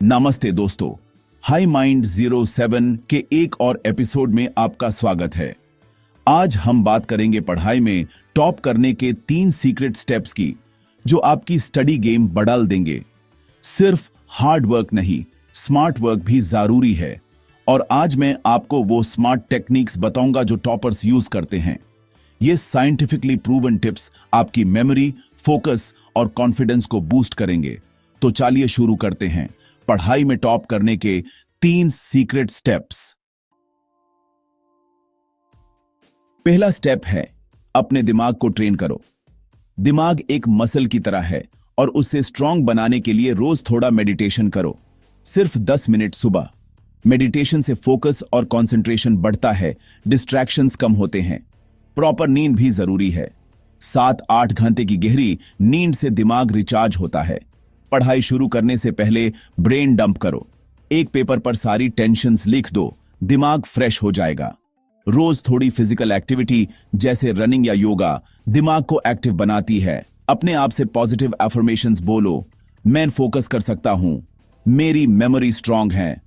नमस्ते दोस्तों, high mind 07 के एक और एपिसोड में आपका स्वागत है। आज हम बात करेंगे पढ़ाई में टॉप करने के 3 सीक्रेट स्टेप्स की, जो आपकी स्टडी गेम बदल देंगे। सिर्फ हार्ड वर्क नहीं, स्मार्ट वर्क भी जरूरी है। और आज मैं आपको वो स्मार्ट टेक्निक्स बताऊंगा जो टॉपर्स यूज करते हैं। ये साइंटिफिकली प्रूवन टिप्स आपकी मेमोरी, फोकस और कॉन्फिडेंस को बूस्ट करेंगे। तो चलिए शुरू करते हैं पढ़ाई में टॉप करने के 3 सीक्रेट स्टेप्स। पहला स्टेप है अपने दिमाग को ट्रेन करो। दिमाग एक मसल की तरह है और उसे स्ट्रांग बनाने के लिए रोज थोड़ा मेडिटेशन करो। सिर्फ 10 मिनट सुबह। मेडिटेशन से फोकस और कंसंट्रेशन बढ़ता है, डिस्ट्रैक्शंस कम होते हैं। प्रॉपर नींद भी जरूरी है। 7-8 घंटे की गहरी नींद से दिमाग रिचार्ज होता है। पढ़ाई शुरू करने से पहले ब्रेन डंप करो। एक पेपर पर सारी टेंशन्स लिख दो, दिमाग फ्रेश हो जाएगा। रोज थोड़ी फिजिकल एक्टिविटी जैसे रनिंग या योगा दिमाग को एक्टिव बनाती है। अपने आप से पॉजिटिव अफर्मेशंस बोलो। मैं फोकस कर सकता हूं, मेरी मेमोरी स्ट्रांग है।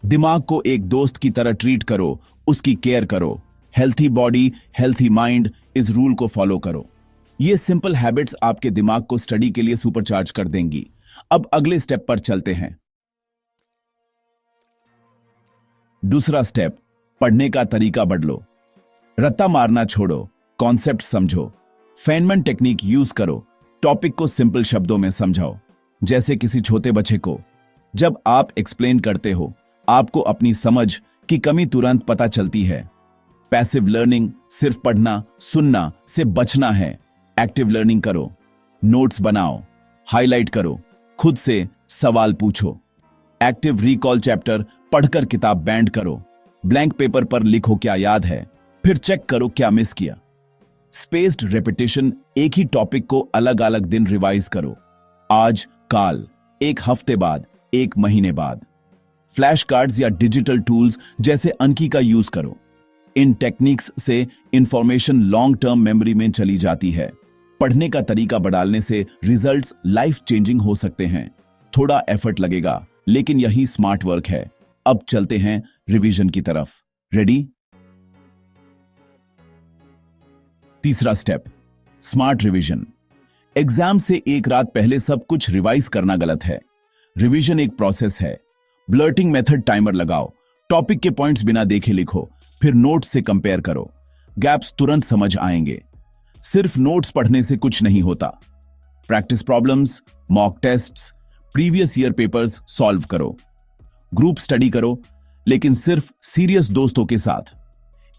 दिमाग को एक दोस्त की तरह ट्रीट करो, उसकी केयर करो। हेल्थी बॉडी हेल्थी माइंड इस रूल को फॉलो करो। ये सिंपल हैबिट्स आपके दिमाग को स्टडी के लिए सुपरचार्ज कर देंगी। अब अगले स्टेप पर चलते हैं। दूसरा स्टेप, पढ़ने का तरीका बदलो। रट्टा मारना छोड़ो, कॉन्सेप्ट समझो। फेनमैन टेक्निक यूज करो। टॉपिक को सिंपल शब्दों में समझाओ, जैसे किसी छोटे बच्चे को। जब आप एक्सप्लेन करते हो, आपको अपनी समझ की कमी तुरंत पता चलती है। पैसिव लर्निंग, सिर्फ पढ़ना सुनना से बचना है। एक्टिव लर्निंग करो। नोट्स बनाओ, हाईलाइट करो, खुद से सवाल पूछो। एक्टिव रिकॉल, चैप्टर पढ़कर किताब बैंड करो। ब्लैंक पेपर पर लिखो क्या याद है, फिर चेक करो क्या मिस किया। स्पेस्ड रेपिटेशन, एक ही टॉपिक को अलग अलग दिन रिवाइज करो। आज, काल, एक हफ्ते बाद, एक महीने बाद। फ्लैश कार्ड्स या डिजिटल टूल्स जैसे अंकी का यूज करो। इन टेक्निक्स से इंफॉर्मेशन लॉन्ग टर्म मेमोरी में चली जाती है। पढ़ने का तरीका बदलने से रिजल्ट्स लाइफ चेंजिंग हो सकते हैं। थोड़ा एफर्ट लगेगा, लेकिन यही स्मार्ट वर्क है। अब चलते हैं रिवीजन की तरफ। रेडी? तीसरा स्टेप, स्मार्ट रिवीजन। एग्जाम से एक रात पहले सब कुछ रिवाइज करना गलत है। रिवीजन एक प्रोसेस है। ब्लर्टिंग मेथड, टाइमर लगाओ। टॉपिक के पॉइंट्स बिना देखे लिखो, फिर नोट्स से कंपेयर करो। गैप्स तुरंत समझ आएंगे। सिर्फ नोट्स पढ़ने से कुछ नहीं होता। Practice problems, mock tests, previous year papers solve करो। ग्रुप स्टडी करो, लेकिन सिर्फ सीरियस दोस्तों के साथ।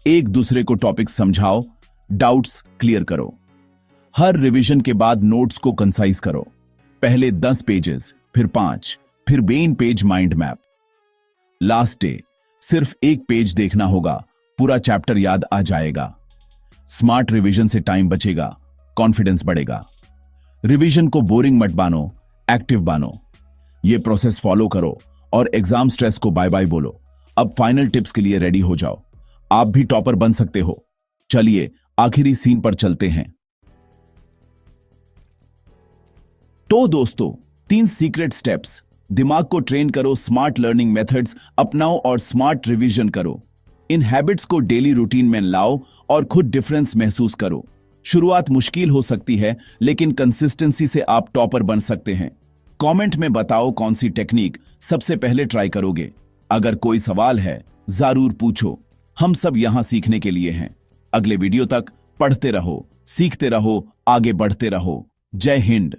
एक दूसरे को टॉपिक समझाओ, डाउट्स क्लियर करो। हर रिवीजन के बाद नोट्स को कंसाइज करो। पहले 10 पेजेस, फिर 5, फिर main page mind map. Last day सिर्फ एक पेज देखना होगा, पूरा चैप्टर याद आ जाएगा। स्मार्ट रिवीजन से टाइम बचेगा, कॉन्फिडेंस बढ़ेगा। रिवीजन को बोरिंग मत बानो, एक्टिव बानो। ये प्रोसेस फॉलो करो और एग्जाम स्ट्रेस को बाय बाय बोलो। अब फाइनल टिप्स के लिए रेडी हो जाओ। आप भी टॉपर बन सकते हो। चलिए आखिरी सीन पर चलते हैं। तो दोस्तों, 3 सीक्रेट स्टेप्स। दिमाग को ट्रेन करो, स्मार्ट लर्निंग मेथड्स अपनाओ और स्मार्ट रिवीजन करो। इन हैबिट्स को डेली रूटीन में लाओ और खुद डिफरेंस महसूस करो। शुरुआत मुश्किल हो सकती है, लेकिन कंसिस्टेंसी से आप टॉपर बन सकते हैं। कमेंट में बताओ कौन सी टेक्निक सबसे पहले ट्राई करोगे। अगर कोई सवाल है, जरूर पूछो। हम सब यहां सीखने के लिए हैं। अगले वीडियो तक पढ़ते रहो, सीखते रहो, आगे बढ़ते रहो। जय हिंद।